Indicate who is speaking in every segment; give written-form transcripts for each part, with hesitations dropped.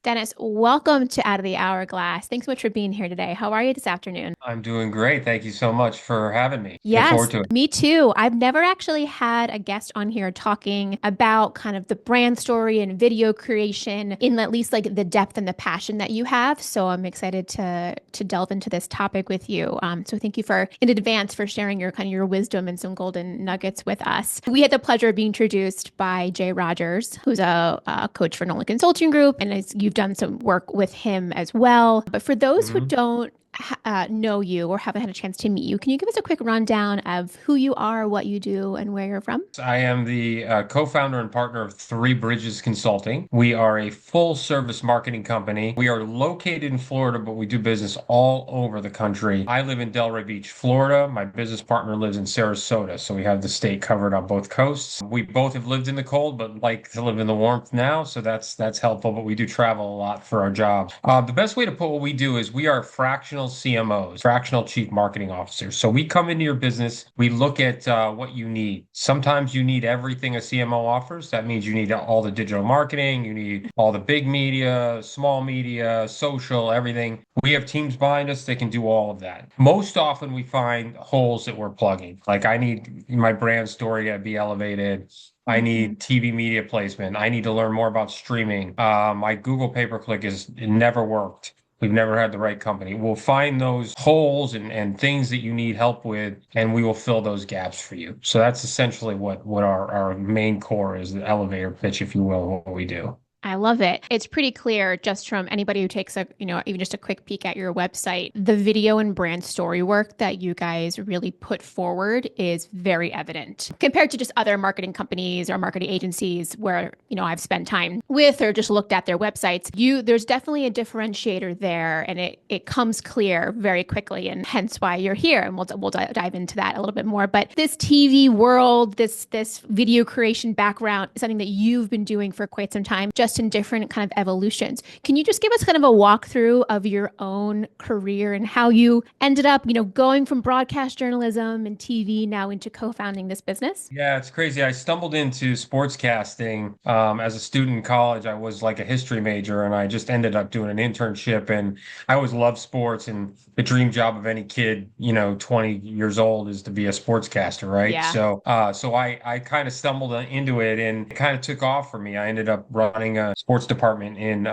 Speaker 1: Dennis, welcome to Out of the Hourglass. Thanks so much for being here today. How are you this afternoon?
Speaker 2: I'm doing great. Thank you so much for having me. Look forward
Speaker 1: Yes,
Speaker 2: to it.
Speaker 1: me too. I've never actually had a guest on here talking about kind of the brand story and video creation in at least like the depth and the passion that you have. So I'm excited to delve into this topic with you. So thank you for in advance for sharing your kind of your wisdom and some golden nuggets with us. We had the pleasure of being introduced by Jay Rogers, who's a coach for Nolan Consulting Group, and you've done some work with him as well. But for those who
Speaker 2: Mhm.
Speaker 1: don't know you or haven't had a chance to meet you, can you give us a quick rundown of who you are, what you do, and where you're from?
Speaker 2: I am the co-founder and partner of Three Bridges Consulting. We are a full-service marketing company. We are located in Florida, but we do business all over the country. I live in Delray Beach, Florida. My business partner lives in Sarasota, so we have the state covered on both coasts. We both have lived in the cold, but like to live in the warmth now, so that's helpful. But we do travel a lot for our jobs. The best way to put what we do is we are fractional CMOs, fractional Chief Marketing Officers. So we come into your business, we look at what you need. Sometimes you need everything a CMO offers. That means you need all the digital marketing, you need all the big media, small media, social, everything. We have teams behind us that can do all of that. Most often we find holes that we're plugging. Like I need my brand story to be elevated. I
Speaker 1: Mhm.
Speaker 2: need TV media placement. I need to learn more about streaming. My Google pay-per-click is it never worked. We've never had the right company. We'll find those holes and things that you need help with, and we will fill those gaps for you. So that's essentially what our main core is, the elevator pitch, if you will, what we do.
Speaker 1: I love it. It's pretty clear just from anybody who takes even just a quick peek at your website, the video and brand story work that you guys really put forward is very evident compared to just other marketing companies or marketing agencies where, I've spent time with or just looked at their websites. There's definitely a differentiator there and it comes clear very quickly and hence why you're here. And we'll dive into that a little bit more. But this TV world, this video creation background is something that you've been doing for quite some time, just in different kind of evolutions. Can you just give us kind of a walkthrough of your own career and how you ended up, going from broadcast journalism and TV now into co-founding this business?
Speaker 2: Yeah, it's crazy. I stumbled into sportscasting as a student in college. I was like a history major, and I just ended up doing an internship. And I always loved sports, and the dream job of any kid, 20 years old, is to be a sportscaster, right?
Speaker 1: Yeah.
Speaker 2: So I kind of stumbled into it, and it kind of took off for me. I ended up running a sports department in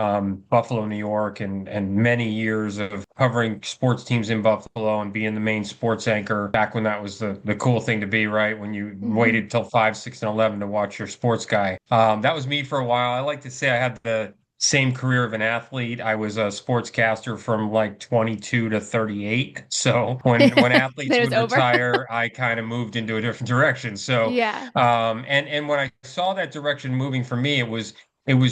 Speaker 2: Buffalo, New York, and many years of covering sports teams in Buffalo and being the main sports anchor back when that was the cool thing to be, right? When you
Speaker 1: Hmm.
Speaker 2: waited till 5, 6, and 11 to watch your sports guy. That was me for a while. I like to say I had the same career of an athlete. I was a sportscaster from like 22 to 38. So when
Speaker 1: Then
Speaker 2: athletes
Speaker 1: it was
Speaker 2: would
Speaker 1: over.
Speaker 2: retire, I kind of moved into a different direction. So
Speaker 1: Yeah.
Speaker 2: and when I saw that direction moving for me, it was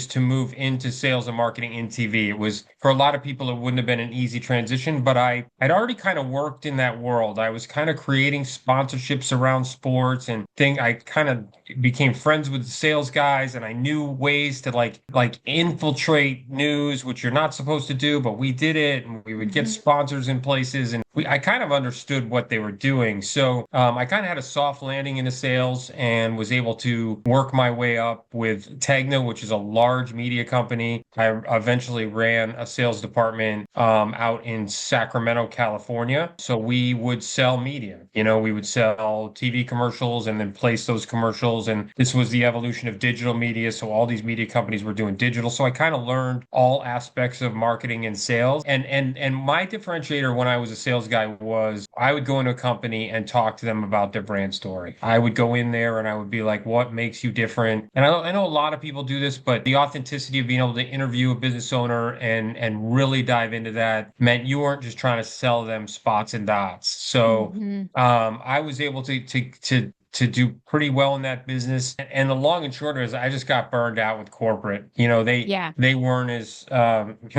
Speaker 2: to move into sales and marketing in TV. It was for a lot of people, it wouldn't have been an easy transition, but I'd already kind of worked in that world. I was kind of creating sponsorships around sports and thing. I kind of became friends with the sales guys, and I knew ways to like infiltrate news, which you're not supposed to do, but we did it, and we would get
Speaker 1: Hmm.
Speaker 2: sponsors in places, and I kind of understood what they were doing. So I kind of had a soft landing into sales and was able to work my way up with Tegna, which is a large media company. I eventually ran a sales department out in Sacramento, California. So we would sell media. We would sell TV commercials and then place those commercials. And this was the evolution of digital media. So all these media companies were doing digital. So I kind of learned all aspects of marketing and sales. And my differentiator when I was a sales guy was I would go into a company and talk to them about their brand story. I would go in there and I would be like, what makes you different? And I know a lot of people do this, but the authenticity of being able to interview a business owner and really dive into that meant you weren't just trying to sell them spots and dots. So
Speaker 1: Hmm.
Speaker 2: I was able to do pretty well in that business. And the long and short is I just got burned out with corporate.
Speaker 1: Yeah.
Speaker 2: They weren't as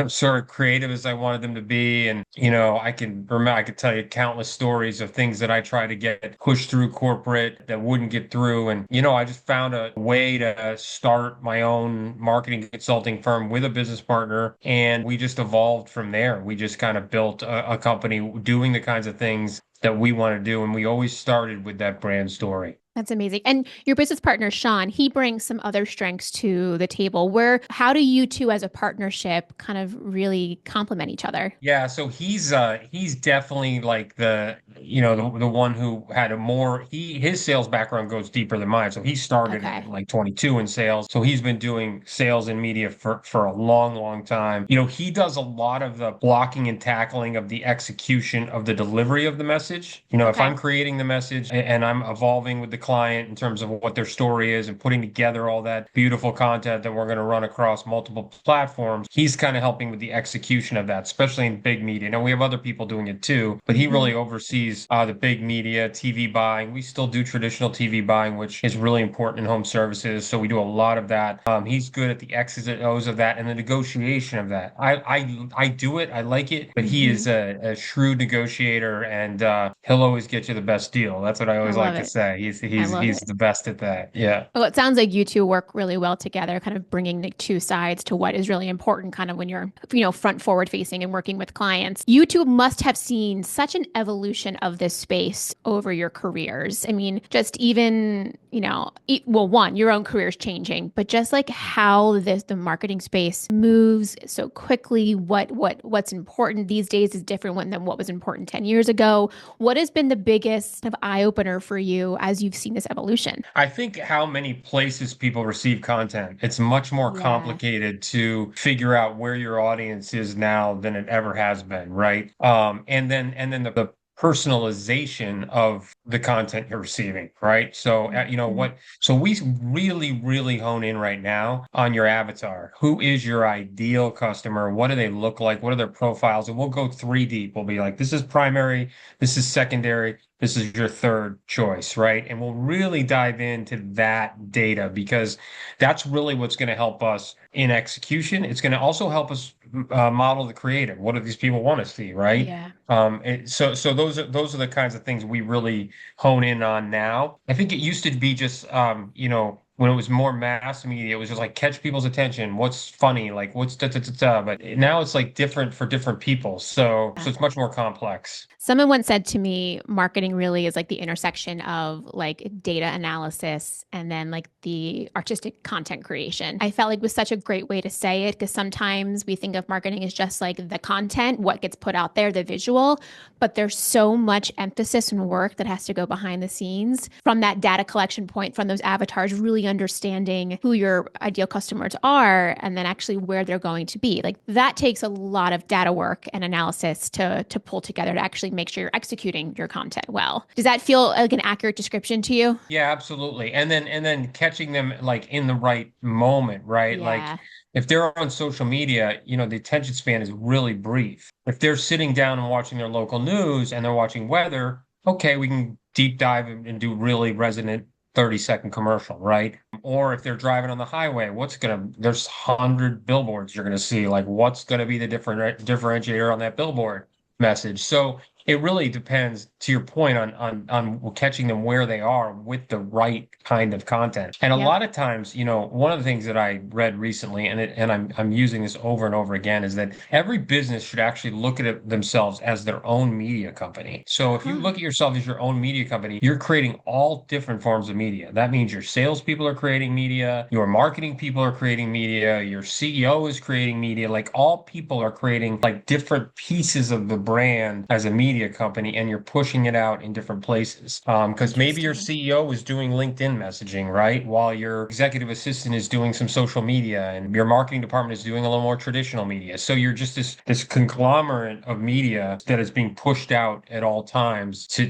Speaker 2: sort of creative as I wanted them to be. And I could tell you countless stories of things that I tried to get pushed through corporate that wouldn't get through. And I just found a way to start my own marketing consulting firm with a business partner, and we just evolved from there. We just kind of built a company doing the kinds of things that we want to do. And we always started with that brand story.
Speaker 1: That's amazing. And your business partner, Sean, he brings some other strengths to the table. How do you two as a partnership kind of really complement each other?
Speaker 2: Yeah, so he's definitely like the one who had a more his sales background goes deeper than mine. So he started at
Speaker 1: Okay.
Speaker 2: like 22 in sales. So he's been doing sales and media for a long, long time. He does a lot of the blocking and tackling of the execution of the delivery of the message. If
Speaker 1: Okay.
Speaker 2: I'm creating the message and I'm evolving with the client in terms of what their story is and putting together all that beautiful content that we're going to run across multiple platforms, he's kind of helping with the execution of that, especially in big media. Now we have other people doing it too, but he
Speaker 1: Hmm.
Speaker 2: really oversees the big media, TV buying. We still do traditional TV buying, which is really important in home services. So we do a lot of that. He's good at the X's and O's of that and the negotiation of that. I do it. I like it, but he
Speaker 1: Hmm.
Speaker 2: is a shrewd negotiator, and he'll always get you the best deal. That's what I
Speaker 1: I
Speaker 2: always like
Speaker 1: love
Speaker 2: to
Speaker 1: it.
Speaker 2: say. He's
Speaker 1: I
Speaker 2: he's
Speaker 1: love
Speaker 2: he's
Speaker 1: it.
Speaker 2: the best at that. Yeah.
Speaker 1: Well, it sounds like you two work really well together, kind of bringing the two sides to what is really important, kind of when you're, front forward facing and working with clients. You two must have seen such an evolution of this space over your careers. I mean, just even, well, one, your own career is changing, but just like how the marketing space moves so quickly, what's important these days is different than what was important 10 years ago. What has been the biggest kind of eye opener for you as you've seen this evolution?
Speaker 2: I think how many places people receive content, it's much more
Speaker 1: Yeah.
Speaker 2: complicated to figure out where your audience is now than it ever has been, right? And then the personalization of the content you're receiving, right? So,
Speaker 1: Mhm.
Speaker 2: so we really, really hone in right now on your avatar. Who is your ideal customer? What do they look like? What are their profiles? And we'll go three deep. We'll be like, this is primary, this is secondary, this is your third choice, right? And we'll really dive into that data because that's really what's going to help us in execution. It's going to also help us model the creative. What do these people want to see, right?
Speaker 1: Yeah.
Speaker 2: So those are the kinds of things we really hone in on now. I think it used to be just when it was more mass media, it was just like catch people's attention. What's funny? Like what's da da da da. But now it's like different for different people. So it's much more complex.
Speaker 1: Someone once said to me, marketing really is like the intersection of like data analysis and then like the artistic content creation. I felt like it was such a great way to say it because sometimes we think of marketing as just like the content, what gets put out there, the visual, but there's so much emphasis and work that has to go behind the scenes from that data collection point, from those avatars, really understanding who your ideal customers are and then actually where they're going to be. Like that takes a lot of data work and analysis to pull together to actually make sure you're executing your content well. Does that feel like an accurate description to you?
Speaker 2: Yeah, absolutely. And then catching them like in the right moment, right? Like
Speaker 1: Yeah.
Speaker 2: if they're on social media, the attention span is really brief. If they're sitting down and watching their local news and they're watching weather, okay, we can deep dive and do really resonant 30-second commercial, right? Or if they're driving on the highway, there's 100 billboards you're gonna see. Like what's gonna be the different differentiator on that billboard message? So it really depends, to your point, on catching them where they are with the right kind of content. And a
Speaker 1: Yep.
Speaker 2: lot of times, one of the things that I read recently, and I'm using this over and over again, is that every business should actually look at it themselves as their own media company. So if you
Speaker 1: Huh.
Speaker 2: look at yourself as your own media company, you're creating all different forms of media. That means your salespeople are creating media, your marketing people are creating media, your CEO is creating media. Like all people are creating like different pieces of the brand as a media company, and you're pushing it out in different places. Because maybe your
Speaker 1: Interesting.
Speaker 2: CEO is doing LinkedIn messaging, right? While your executive assistant is doing some social media, and your marketing department is doing a little more traditional media. So you're just this conglomerate of media that is being pushed out at all times to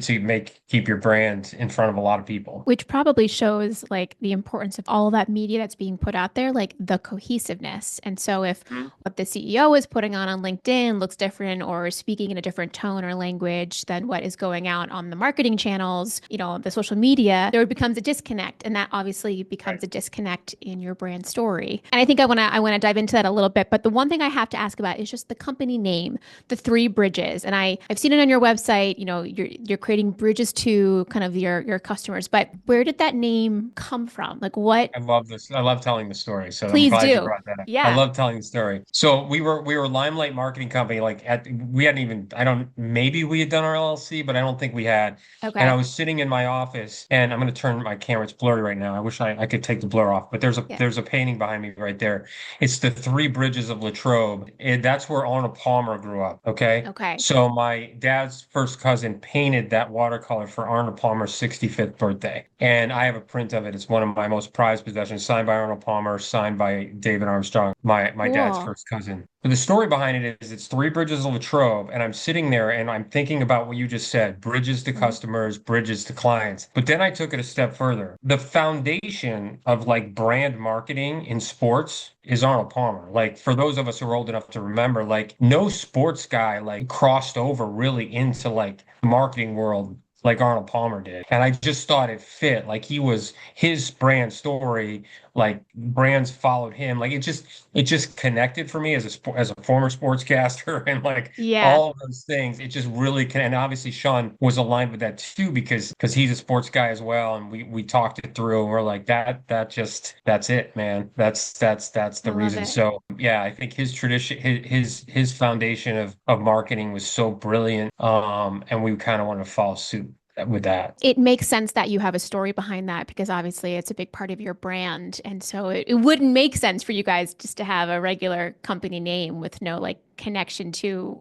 Speaker 2: keep your brand in front of a lot of people.
Speaker 1: Which probably shows like the importance of all of that media that's being put out there, like the cohesiveness. And so if
Speaker 2: Mhm.
Speaker 1: what the CEO is putting on LinkedIn looks different or speaking in a different tone or language than what is going out on the marketing channels, the social media, there becomes a disconnect. And that obviously becomes
Speaker 2: Right.
Speaker 1: a disconnect in your brand story. And I think I want to dive into that a little bit. But the one thing I have to ask about is just the company name, the three bridges. And I've seen it on your website, you're creating bridges to kind of your customers. But where did that name come from? Like what?
Speaker 2: I love this. I love telling the story. So I'm
Speaker 1: Please
Speaker 2: glad you
Speaker 1: do.
Speaker 2: brought that up. I
Speaker 1: Yeah.
Speaker 2: love telling the story. So we were Limelight Marketing Company. Like we hadn't even, I don't, maybe we had done our LLC, but I don't think we had. And I
Speaker 1: Okay.
Speaker 2: was sitting in my office, and I'm going to turn my camera. It's blurry right now. I wish I could take the blur off, but
Speaker 1: Yeah.
Speaker 2: there's a painting behind me right there. It's the Three Bridges of Latrobe. And that's where Arnold Palmer grew up. Okay.
Speaker 1: Okay.
Speaker 2: So my dad's first cousin painted that watercolor for Arnold Palmer's 65th birthday. And I have a print of it. It's one of my most prized possessions, signed by Arnold Palmer, signed by David Armstrong, my dad's
Speaker 1: Cool.
Speaker 2: first cousin. But the story behind it is it's Three Bridges of Latrobe, and I'm sitting there and I'm thinking about what you just said, bridges to
Speaker 1: Mhm.
Speaker 2: customers, bridges to clients. But then I took it a step further. The foundation of like brand marketing in sports is Arnold Palmer. Like for those of us who are old enough to remember, like no sports guy like crossed over really into like the marketing world like Arnold Palmer did. And I just thought it fit. Like he was his brand story, like brands followed him. Like it just connected for me as as a former sportscaster and like
Speaker 1: Yeah.
Speaker 2: all of those things. It just really can. And obviously Sean was aligned with that too because he's a sports guy as well. And we talked it through and we're like that's it, man. That's
Speaker 1: I
Speaker 2: the
Speaker 1: love
Speaker 2: reason.
Speaker 1: it.
Speaker 2: So yeah, I think his tradition, his foundation of marketing was so brilliant. And we kind of want to follow suit with that.
Speaker 1: It makes sense that you have a story behind that because obviously it's a big part of your brand. And so it wouldn't make sense for you guys just to have a regular company name with no like connection to,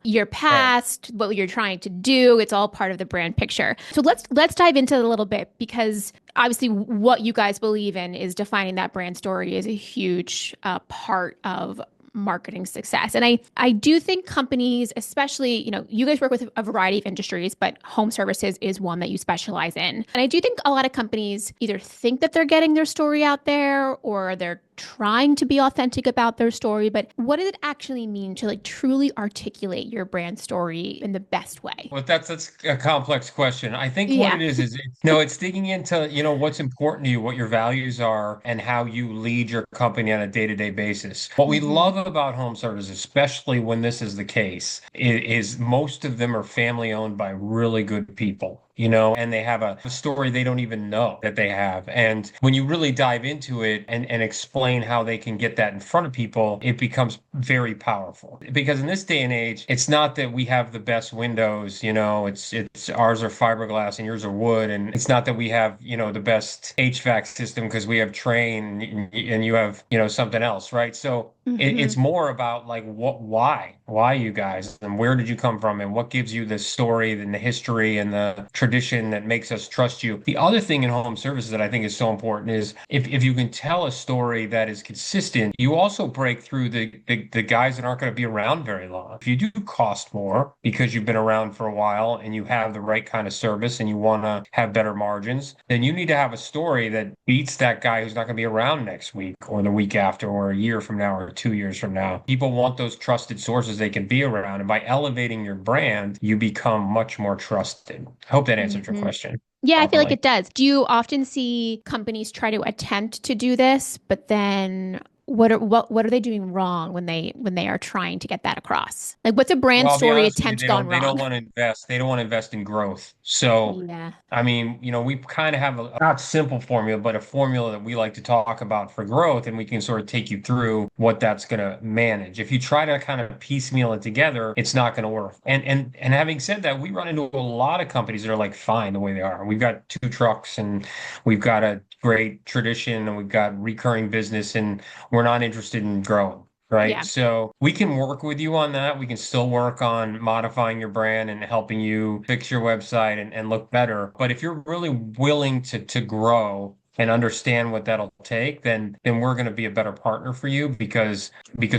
Speaker 1: your
Speaker 2: Right.
Speaker 1: past, what you're trying to do. It's all part of the brand picture. So let's dive into it a little bit because obviously what you guys believe in is defining that brand story is a huge part of marketing success. And I do think companies, especially, you guys work with a variety of industries, but home services is one that you specialize in. And I do think a lot of companies either think that they're getting their story out there or they're trying to be authentic about their story, but what does it actually mean to like truly articulate your brand story in the best way?
Speaker 2: Well, that's a complex question. I think what
Speaker 1: Yeah.
Speaker 2: it is no, it's digging into, what's important to you, what your values are, and how you lead your company on a day-to-day basis. What we
Speaker 1: Hmm.
Speaker 2: love about home service, especially when this is the case, is most of them are family owned by really good people. And they have a story they don't even know that they have. And when you really dive into it and explain how they can get that in front of people, it becomes very powerful. Because in this day and age, it's not that we have the best windows, it's ours are fiberglass and yours are wood. And it's not that we have, the best HVAC system because we have Train and you have, something else, right? So
Speaker 1: Hmm.
Speaker 2: it's more about like why you guys and where did you come from and what gives you the story and the history and the tradition that makes us trust you. The other thing in home services that I think is so important is if you can tell a story that is consistent, you also break through the guys that aren't going to be around very long. If you do cost more because you've been around for a while and you have the right kind of service and you want to have better margins, then you need to have a story that beats that guy who's not going to be around next week or the week after or a year from now or 2 years from now. People want those trusted sources they can be around. And by elevating your brand, you become much more trusted. I hope that answered your
Speaker 1: Hmm.
Speaker 2: question
Speaker 1: Yeah, I feel like
Speaker 2: properly.
Speaker 1: it does. Do you often see companies try to attempt to do this, but then what are they doing wrong when they are trying to get that across? Like what's a
Speaker 2: Well,
Speaker 1: brand
Speaker 2: I'll be
Speaker 1: story
Speaker 2: honest with you,
Speaker 1: attempt gone
Speaker 2: they don't
Speaker 1: wrong?
Speaker 2: want to invest. They don't want to invest in growth. So,
Speaker 1: Yeah.
Speaker 2: I mean, we kind of have a not simple formula, but a formula that we like to talk about for growth, and we can sort of take you through what that's going to manage. If you try to kind of piecemeal it together, it's not going to work. And having said that, we run into a lot of companies that are like fine the way they are. We've got two trucks, and we've got a great tradition, and we've got recurring business, and we're not interested in growing. Right.
Speaker 1: Yeah.
Speaker 2: So we can work with you on that. We can still work on modifying your brand and helping you fix your website and look better. But if you're really willing to grow and understand what that'll take, then we're going to be a better partner for you because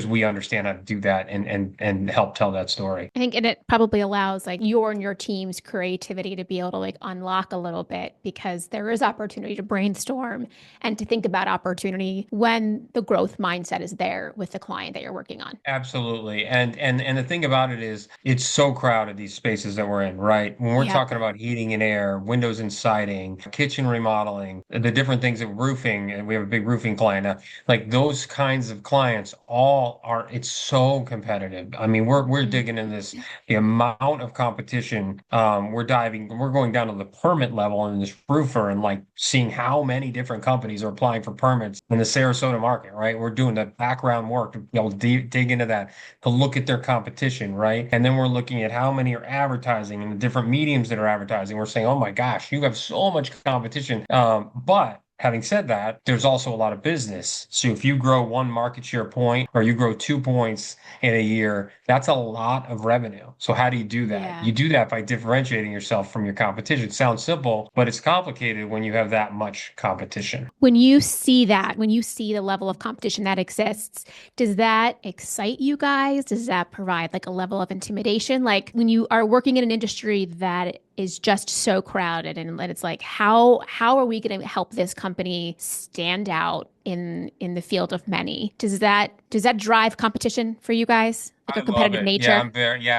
Speaker 2: we understand how to do that and help tell that story.
Speaker 1: I think and it probably allows like your and your team's creativity to be able to like unlock a little bit because there is opportunity to brainstorm and to think about opportunity when the growth mindset is there with the client that you're working on.
Speaker 2: Absolutely. And the thing about it is it's so crowded, these spaces that we're in, right? When we're
Speaker 1: Yep.
Speaker 2: talking about heating and air, windows and siding, kitchen remodeling, the different different things at roofing, and we have a big roofing client now. Like those kinds of clients all are, it's so competitive. I mean, we're
Speaker 1: Mm.
Speaker 2: digging in this, the amount of competition. We're going down to the permit level in this roofer and like seeing how many different companies are applying for permits in the Sarasota market, right? We're doing the background work to be able to dig into that, to look at their competition, right? And then we're looking at how many are advertising and the different mediums that are advertising. We're saying, oh my gosh, you have so much competition. But having said that, there's also a lot of business. So if you grow one market share point or you grow 2 points in a year, that's a lot of revenue. So how do you do that?
Speaker 1: Yeah.
Speaker 2: You do that by differentiating yourself from your competition. It sounds simple, but it's complicated when you have that much competition.
Speaker 1: When you see that, when you see the level of competition that exists, does that excite you guys? Does that provide like a level of intimidation? Like when you are working in an industry that is just so crowded and it's like how are we going to help this company stand out in the field of many? Does that drive competition for you guys? Like a
Speaker 2: I love
Speaker 1: competitive
Speaker 2: it. Yeah,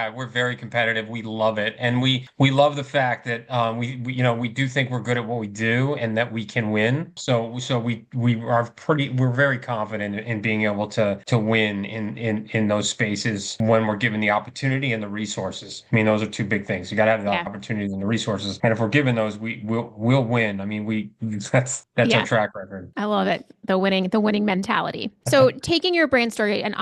Speaker 1: nature?
Speaker 2: we're very competitive. We love it. And we love the fact that we do think we're good at what we do and that we can win. We're very confident in being able to win in those spaces when we're given the opportunity and the resources. I mean, those are two big things. You got to have the
Speaker 1: Yeah.
Speaker 2: opportunities and the resources. And if we're given those, we'll win. I mean, we that's our
Speaker 1: Yeah.
Speaker 2: track record.
Speaker 1: I love it. The winning mentality. So taking your brand story and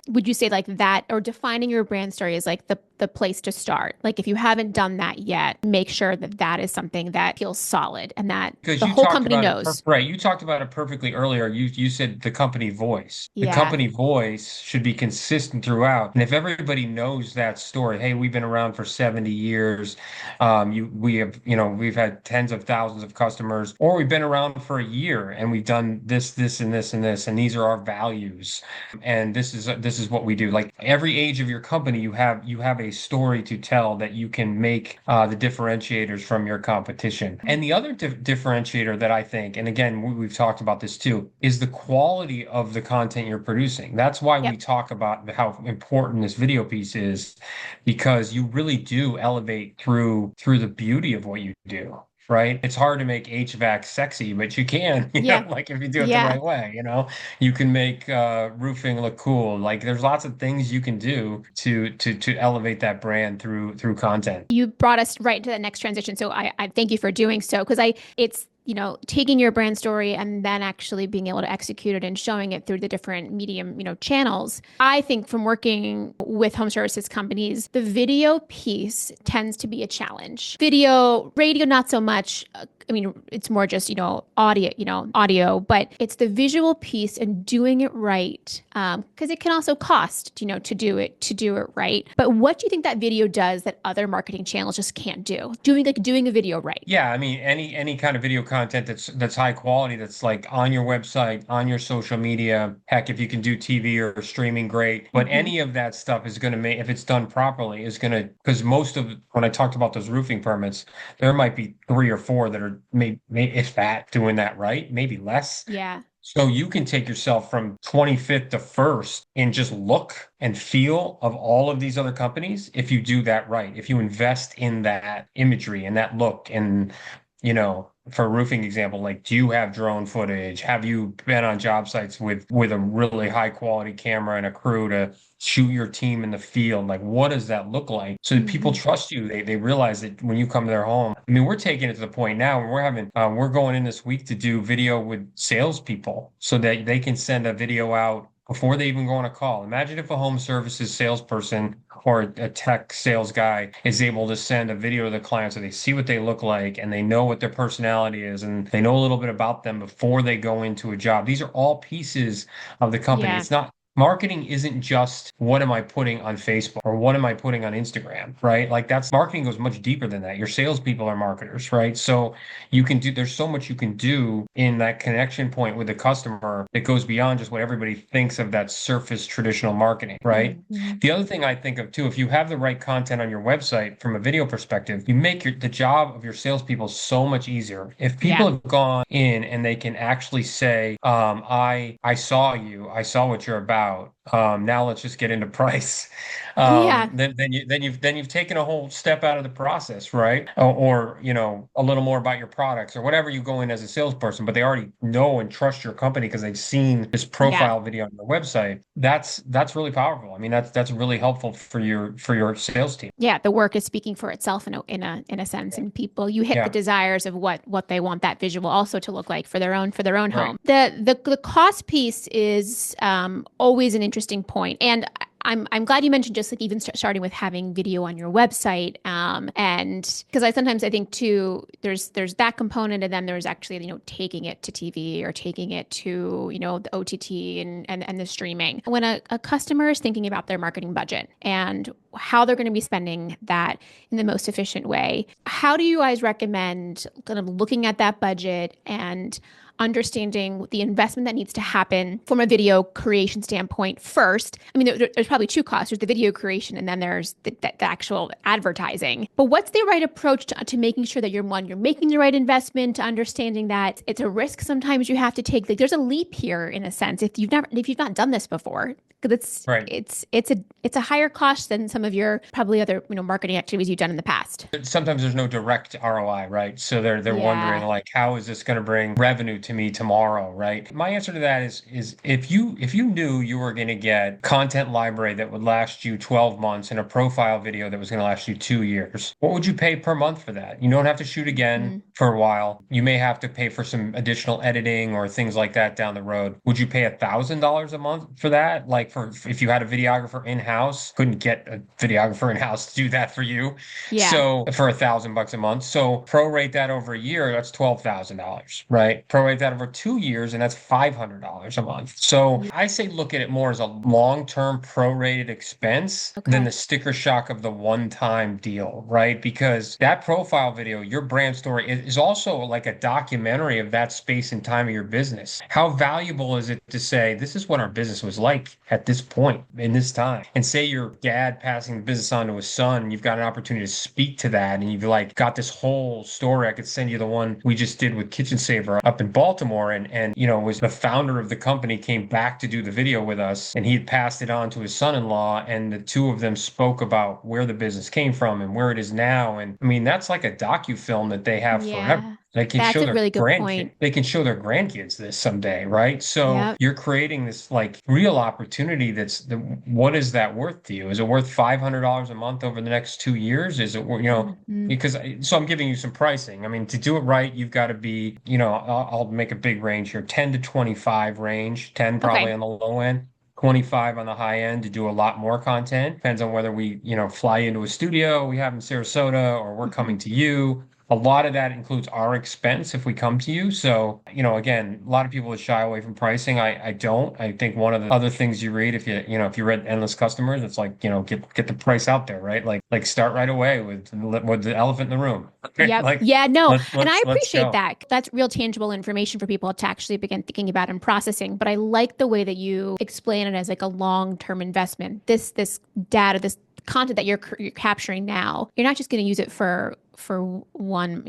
Speaker 1: would you say like that or defining your brand story is like the place to start? Like if you haven't done that yet, make sure that that is something that feels solid and that
Speaker 2: Because
Speaker 1: the
Speaker 2: you
Speaker 1: whole
Speaker 2: talked
Speaker 1: company
Speaker 2: about it,
Speaker 1: knows.
Speaker 2: right? You talked about it perfectly earlier. You said the company voice. The
Speaker 1: Yeah.
Speaker 2: company voice should be consistent throughout. And if everybody knows that story, hey, we've been around for 70 years. We've had tens of thousands of customers, or we've been around for a year and we've done this, this, and this, and this, and these are our values. And this is what we do. Like every age of your company, you have a story to tell that you can make the differentiators from your competition. And the other differentiator that I think, and again, we've talked about this too, is the quality of the content you're producing. That's why we
Speaker 1: Yep.
Speaker 2: talk about how important this video piece is, because you really do elevate through the beauty of what you do. Right? It's hard to make HVAC sexy, but you can,
Speaker 1: Yeah.
Speaker 2: like if you do it the
Speaker 1: Yeah.
Speaker 2: right way, you can make roofing look cool. Like there's lots of things you can do to elevate that brand through content.
Speaker 1: You brought us right into the next transition. So I thank you for doing so because it's taking your brand story and then actually being able to execute it and showing it through the different medium, channels. I think from working with home services companies, the video piece tends to be a challenge. Video, radio, not so much. I mean, it's more just, audio, but it's the visual piece and doing it right. Because it can also cost, to do it right. But what do you think that video does that other marketing channels just can't do? Doing a video right.
Speaker 2: Yeah, I mean, any kind of video content that's high quality, that's like on your website, on your social media. Heck, if you can do TV or streaming, great. But
Speaker 1: Mm-hmm.
Speaker 2: any of that stuff is going to make, if it's done properly, is going to, because most of, when I talked about those roofing permits, there might be three or four that are maybe if that doing that right, maybe less.
Speaker 1: Yeah.
Speaker 2: So you can take yourself from 25th to first in just look and feel of all of these other companies if you do that right. If you invest in that imagery and that look and, for a roofing example, like do you have drone footage? Have you been on job sites with a really high quality camera and a crew to shoot your team in the field? Like what does that look like? So that people
Speaker 1: Mm-hmm.
Speaker 2: trust you. They realize that when you come to their home. I mean, we're taking it to the point now where we're going in this week to do video with salespeople so that they can send a video out before they even go on a call. Imagine if a home services salesperson or a tech sales guy is able to send a video to the client so they see what they look like and they know what their personality is and they know a little bit about them before they go into a job. These are all pieces of the company.
Speaker 1: Yeah.
Speaker 2: It's not Marketing isn't just what am I putting on Facebook or what am I putting on Instagram, right? Like that's marketing goes much deeper than that. Your salespeople are marketers, right? So there's so much you can do in that connection point with the customer that goes beyond just what everybody thinks of that surface traditional marketing, right?
Speaker 1: Mm-hmm.
Speaker 2: The other thing I think of too, if you have the right content on your website from a video perspective, you make the job of your salespeople so much easier. If people
Speaker 1: Yeah.
Speaker 2: have gone in and they can actually say, I saw you, I saw what you're about, Now let's just get into price.
Speaker 1: Yeah.
Speaker 2: Then you've taken a whole step out of the process, right? Or a little more about your products or whatever you go in as a salesperson, but they already know and trust your company because they've seen this
Speaker 1: Yeah.
Speaker 2: profile video on your website. That's really powerful. I mean, that's really helpful for your sales team.
Speaker 1: Yeah, the work is speaking for itself in a sense, and people you hit the
Speaker 2: Yeah,
Speaker 1: desires of what they want that visual also to look like for their own
Speaker 2: right.
Speaker 1: home. The cost piece is always an interesting point, and I'm glad you mentioned just like even starting with having video on your website, and because I think too there's that component, and then there's actually taking it to TV or taking it to the OTT and the streaming. When a customer is thinking about their marketing budget and how they're going to be spending that in the most efficient way, how do you guys recommend kind of looking at that budget and understanding the investment that needs to happen from a video creation standpoint first? I mean, there's probably two costs. There's the video creation, and then there's the actual advertising. But what's the right approach to making sure that you're making the right investment, to understanding that it's a risk sometimes you have to take. Like, there's a leap here in a sense if you've not done this before, because
Speaker 2: Right.
Speaker 1: it's a higher cost than some of your probably other marketing activities you've done in the past.
Speaker 2: Sometimes there's no direct ROI, right? So they're wondering
Speaker 1: Yeah.
Speaker 2: like, how is this going to bring revenue to me tomorrow, right? My answer to that is if you knew you were going to get content library that would last you 12 months and a profile video that was going to last you 2 years, what would you pay per month for that? You don't have to shoot again
Speaker 1: Mhm.
Speaker 2: for a while. You may have to pay for some additional editing or things like that down the road. Would you pay $1,000 a month for that? Like for if you had a videographer in-house, couldn't get a videographer in-house to do that for you.
Speaker 1: Yeah.
Speaker 2: So for $1,000 a month. So prorate that over a year, that's $12,000, right? Prorate that over 2 years, and that's $500 a month. So
Speaker 1: Yeah.
Speaker 2: I say look at it more as a long-term prorated expense than
Speaker 1: Okay.
Speaker 2: the sticker shock of the one-time deal, right? Because that profile video, your brand story is also like a documentary of that space and time of your business. How valuable is it to say, this is what our business was like at this point in this time? And say your dad passing the business on to his son, and you've got an opportunity to speak to that, and you've like got this whole story. I could send you the one we just did with Kitchen Saver up in Baltimore, and was the founder of the company came back to do the video with us, and he had passed it on to his son-in-law, and the two of them spoke about where the business came from and where it is now. And I mean, that's like a docu-film that they have forever.
Speaker 1: Yeah.
Speaker 2: They can
Speaker 1: That's
Speaker 2: show
Speaker 1: a
Speaker 2: their
Speaker 1: really good
Speaker 2: grandkids.
Speaker 1: point.
Speaker 2: They can show their grandkids this someday, right? So
Speaker 1: Yeah.
Speaker 2: you're creating this like real opportunity. What is that worth to you? Is it worth $500 a month over the next 2 years? Is it,
Speaker 1: Hmm.
Speaker 2: because so I'm giving you some pricing. I mean, to do it right, you've got to be, I'll make a big range here, 10 to 25 range, 10 probably
Speaker 1: Okay.
Speaker 2: on the low end. 25 on the high end to do a lot more content. Depends on whether we, fly into a studio we have in Sarasota or we're
Speaker 1: Hmm.
Speaker 2: coming to you. A lot of that includes our expense if we come to you. So, again, a lot of people would shy away from pricing. I don't. I think one of the other things you read, if you read Endless Customers, it's like, get the price out there, right? Like start right away with the elephant in the room. Okay,
Speaker 1: Yep.
Speaker 2: like
Speaker 1: Yeah, no. And I
Speaker 2: let's
Speaker 1: appreciate
Speaker 2: go.
Speaker 1: that. That's real tangible information for people to actually begin thinking about and processing. But I like the way that you explain it as like a long-term investment. This data, this content that you're capturing now, you're not just going to use it for one,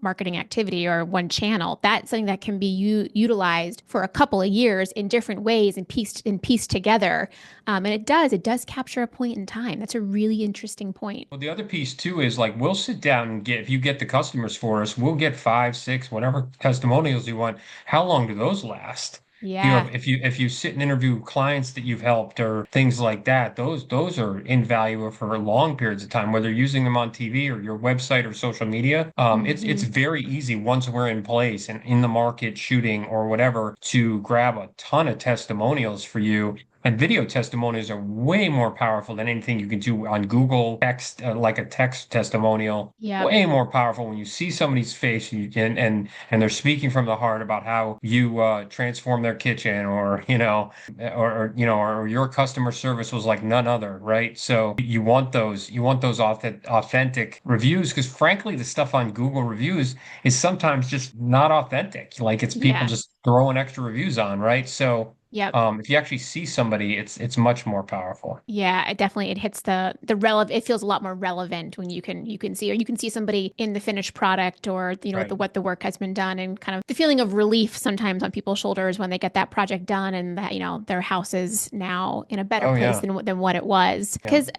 Speaker 1: marketing activity or one channel. That's something that can be utilized for a couple of years in different ways and pieced together. And it does capture a point in time. That's a really interesting point.
Speaker 2: Well, the other piece too is like we'll sit down and if you get the customers for us, we'll get five, six, whatever testimonials you want. How long do those last?
Speaker 1: Yeah.
Speaker 2: If you sit and interview clients that you've helped or things like that, those are invaluable for long periods of time, whether you're using them on TV or your website or social media. It's
Speaker 1: Hmm.
Speaker 2: very easy once we're in place and in the market shooting or whatever to grab a ton of testimonials for you. And video testimonials are way more powerful than anything you can do on Google text, like a text testimonial.
Speaker 1: Yep.
Speaker 2: Way more powerful when you see somebody's face and they're speaking from the heart about how you transform their kitchen or your customer service was like none other, right? So you want those authentic reviews because frankly, the stuff on Google reviews is sometimes just not authentic. Like it's people
Speaker 1: Yeah.
Speaker 2: just throwing extra reviews on, right? So
Speaker 1: Yep.
Speaker 2: If you actually see somebody, it's much more powerful.
Speaker 1: Yeah, it definitely it hits the relevant. It feels a lot more relevant when you can see, or you can see somebody in the finished product, or with
Speaker 2: Right.
Speaker 1: what the work has been done, and kind of the feeling of relief sometimes on people's shoulders when they get that project done, and that their house is now in a better
Speaker 2: Oh
Speaker 1: place
Speaker 2: yeah.
Speaker 1: than what it was.
Speaker 2: Yeah.
Speaker 1: Because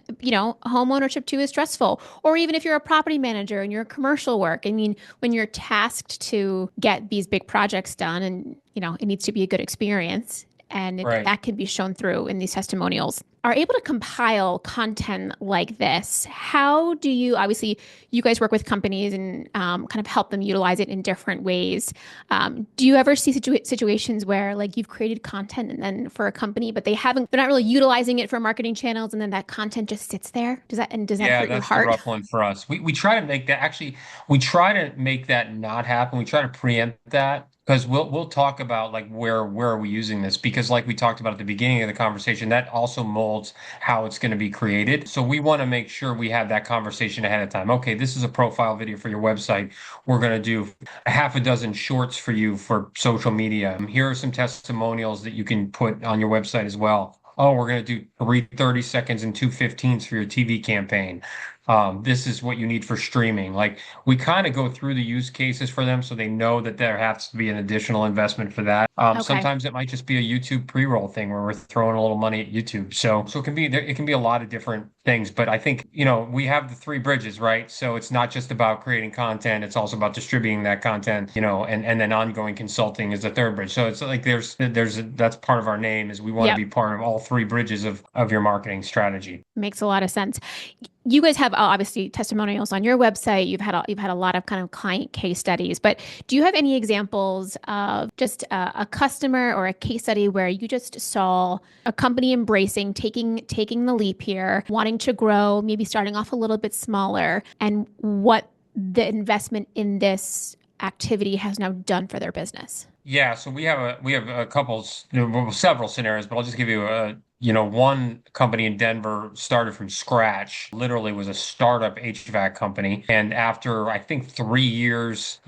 Speaker 1: home ownership too is stressful. Or even if you're a property manager and you're commercial work, I mean, when you're tasked to get these big projects done, and it needs to be a good experience. And
Speaker 2: Right.
Speaker 1: that can be shown through in these testimonials. Are able to compile content like this. How do you, obviously, you guys work with companies and kind of help them utilize it in different ways. Do you ever see situations where like you've created content and then for a company, but they're not really utilizing it for marketing channels, and then that content just sits there? Does that
Speaker 2: Yeah,
Speaker 1: hurt your
Speaker 2: that's the
Speaker 1: heart?
Speaker 2: rough one for us. We try to make that actually we try to make that not happen. We try to preempt that because we'll talk about like where are we using this because like we talked about at the beginning of the conversation, that also molds how it's going to be created. So we want to make sure we have that conversation ahead of time. Okay, this is a profile video for your website. We're going to do a half a dozen shorts for you for social media. Here are some testimonials that you can put on your website as well. Oh, we're going to do three 30 seconds and two 15s for your TV campaign. This is what you need for streaming. Like we kind of go through the use cases for them so they know that there has to be an additional investment for that.
Speaker 1: Okay.
Speaker 2: Sometimes it might just be a YouTube pre-roll thing where we're throwing a little money at YouTube. So it can be a lot of different things. But I think, we have the three bridges, right? So it's not just about creating content, it's also about distributing that content, and then ongoing consulting is the third bridge. So it's like that's part of our name is we want to
Speaker 1: Yep.
Speaker 2: be part of all three bridges of your marketing strategy.
Speaker 1: Makes a lot of sense. You guys have obviously testimonials on your website. You've had a lot of kind of client case studies, but do you have any examples of just a customer or a case study where you just saw a company embracing taking the leap here, wanting to grow, maybe starting off a little bit smaller, and what the investment in this activity has now done for their business?
Speaker 2: Yeah, so we have a couple, well, several scenarios, but I'll just give you one company in Denver started from scratch, literally was a startup HVAC company. And after I think 3 years,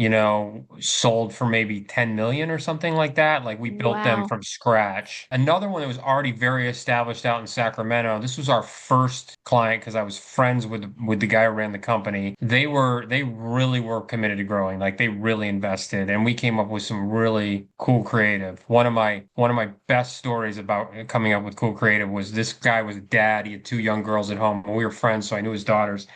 Speaker 2: sold for maybe 10 million or something like that. Like we built them
Speaker 1: Wow.
Speaker 2: from scratch. Another one that was already very established out in Sacramento. This was our first client because I was friends with the guy who ran the company. They really were committed to growing. Like they really invested, and we came up with some really cool creative. One of my best stories about coming up with cool creative was this guy was a dad. He had two young girls at home. We were friends, so I knew his daughters.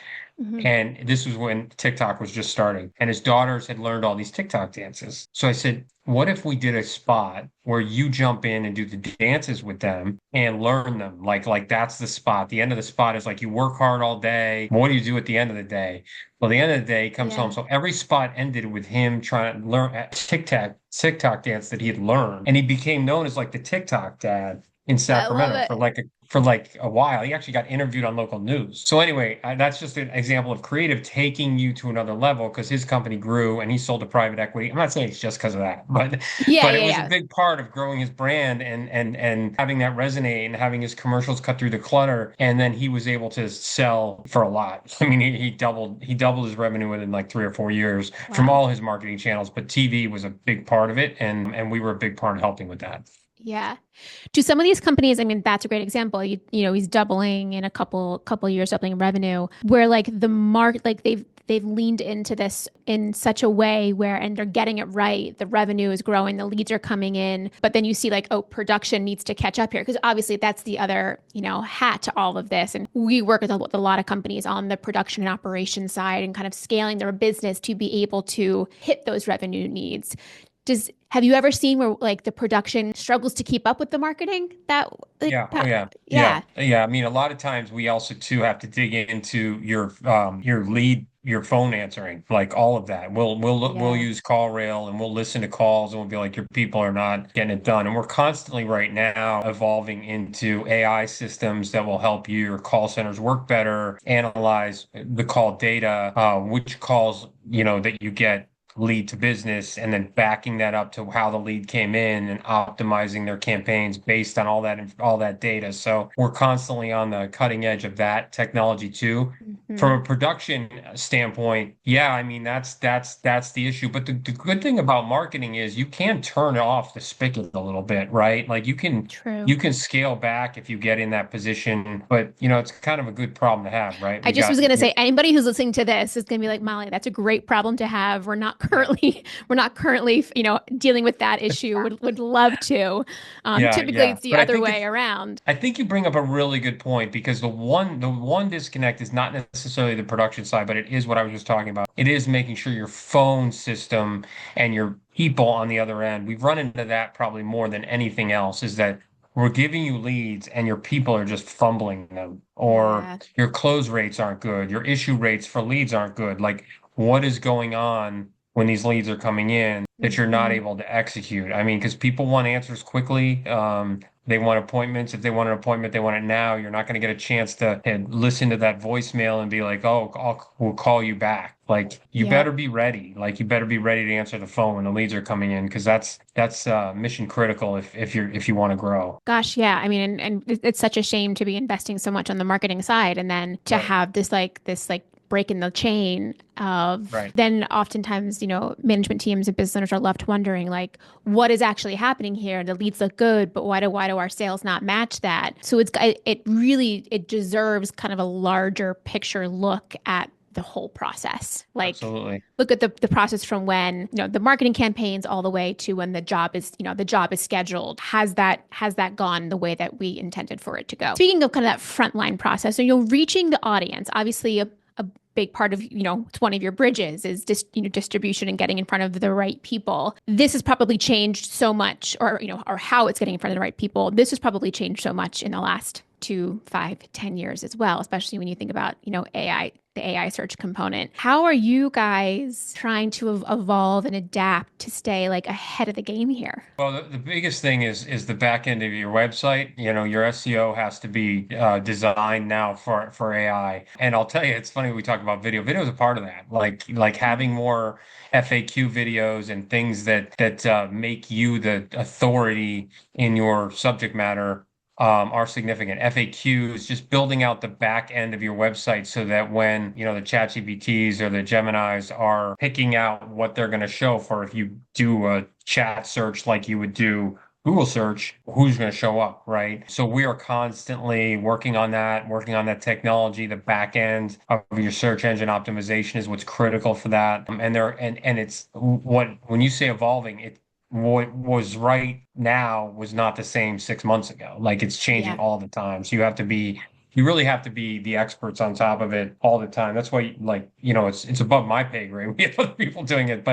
Speaker 1: Hmm.
Speaker 2: And this was when TikTok was just starting, and his daughters had learned all these TikTok dances. So I said, what if we did a spot where you jump in and do the dances with them and learn them? Like that's the spot. The end of the spot is like you work hard all day. What do you do at the end of the day? Well, the end of the day he comes home.
Speaker 1: Yeah.
Speaker 2: So every spot ended with him trying to learn a TikTok dance that he had learned. And he became known as like the TikTok dad in
Speaker 1: I love
Speaker 2: Sacramento
Speaker 1: it.
Speaker 2: for like a while. He actually got interviewed on local news. So anyway, that's just an example of creative taking you to another level because his company grew and he sold to private equity. I'm not saying it's just because of that, but
Speaker 1: Yeah,
Speaker 2: but it
Speaker 1: yeah,
Speaker 2: was a
Speaker 1: yeah.
Speaker 2: big part of growing his brand and having that resonate and having his commercials cut through the clutter. And then he was able to sell for a lot. I mean, he doubled his revenue within like 3 or 4 years from
Speaker 1: Wow.
Speaker 2: all his marketing channels, but TV was a big part of it, and we were a big part of helping with that.
Speaker 1: Yeah. Do some of these companies, I mean, that's a great example. He's doubling in a couple years, doubling revenue, where like the market, like they've leaned into this in such a way where, and they're getting it right. The revenue is growing, the leads are coming in, but then you see like, oh, production needs to catch up here. Because obviously that's the other, hat to all of this. And we work with a lot of companies on the production and operation side and kind of scaling their business to be able to hit those revenue needs. Have you ever seen where like the production struggles to keep up with the marketing?
Speaker 2: Yeah, oh yeah. Yeah.
Speaker 1: Yeah.
Speaker 2: Yeah. I mean, a lot of times we also too have to dig into your phone answering, like all of that. We'll
Speaker 1: Yeah.
Speaker 2: use call rail and we'll listen to calls and we'll be like, your people are not getting it done. And we're constantly right now evolving into AI systems that will help your call centers work better, analyze the call data, which calls, that you get lead to business and then backing that up to how the lead came in and optimizing their campaigns based on all that data. So we're constantly on the cutting edge of that technology too. from a production standpoint, yeah, I mean that's the issue. But the good thing about marketing is you can turn off the spigot a little bit, right? Like
Speaker 1: True.
Speaker 2: you can scale back if you get in that position, but it's kind of a good problem to have, right?
Speaker 1: I
Speaker 2: We
Speaker 1: just was
Speaker 2: got
Speaker 1: going to say anybody who's listening to this is going to be like, Molly, that's a great problem to have.
Speaker 2: yeah.
Speaker 1: We're not currently, dealing with that issue. Would love to. Typically
Speaker 2: Yeah.
Speaker 1: it's the
Speaker 2: But
Speaker 1: other way around.
Speaker 2: I think you bring up a really good point because the one disconnect is not necessarily the production side, but it is what I was just talking about. It is making sure your phone system and your people on the other end. We've run into that probably more than anything else, is that we're giving you leads and your people are just fumbling them, or
Speaker 1: Yeah.
Speaker 2: your close rates aren't good, your issue rates for leads aren't good. Like, what is going on when these leads are coming in that you're not
Speaker 1: Hmm.
Speaker 2: able to execute? I mean, because people want answers quickly. They want appointments. If they want an appointment, they want it now. You're not going to get a chance to listen to that voicemail and be like, "Oh, we'll call you back." Like, you
Speaker 1: Yeah.
Speaker 2: better be ready. Like, you better be ready to answer the phone when the leads are coming in, because that's mission critical if you want to grow.
Speaker 1: Gosh, yeah. I mean, and it's such a shame to be investing so much on the marketing side and then to
Speaker 2: Right.
Speaker 1: have this break in the chain of
Speaker 2: Right.
Speaker 1: then oftentimes, management teams and business owners are left wondering like what is actually happening here? The leads look good, but why do our sales not match that? So it really it deserves kind of a larger picture look at the whole process. Like
Speaker 2: Absolutely.
Speaker 1: look at the process from when, the marketing campaigns all the way to when the job is scheduled. Has that gone the way that we intended for it to go? Speaking of kind of that frontline process, so reaching the audience, obviously a big part of, it's one of your bridges is distribution and getting in front of the right people. This has probably changed so much, or how it's getting in front of the right people. This has probably changed so much in the last 2, 5, 10 years as well, especially when you think about, AI, the AI search component. How are you guys trying to evolve and adapt to stay like ahead of the game here?
Speaker 2: Well, the biggest thing is the back end of your website. Your SEO has to be designed now for AI. And I'll tell you, it's funny we talk about video. Video is a part of that. Like having more FAQ videos and things that make you the authority in your subject matter are significant. FAQs, just building out the back end of your website so that when, the ChatGPTs or the Geminis are picking out what they're going to show for, if you do a chat search like you would do Google search, who's going to show up, right? So we are constantly working on that technology. The back end of your search engine optimization is what's critical for that. And it's when you say evolving, what was right now was not the same 6 months ago. Like, it's changing
Speaker 1: Yeah.
Speaker 2: all the time. So you really have to be the experts on top of it all the time. That's why, like, it's above my pay grade. We have other people doing it,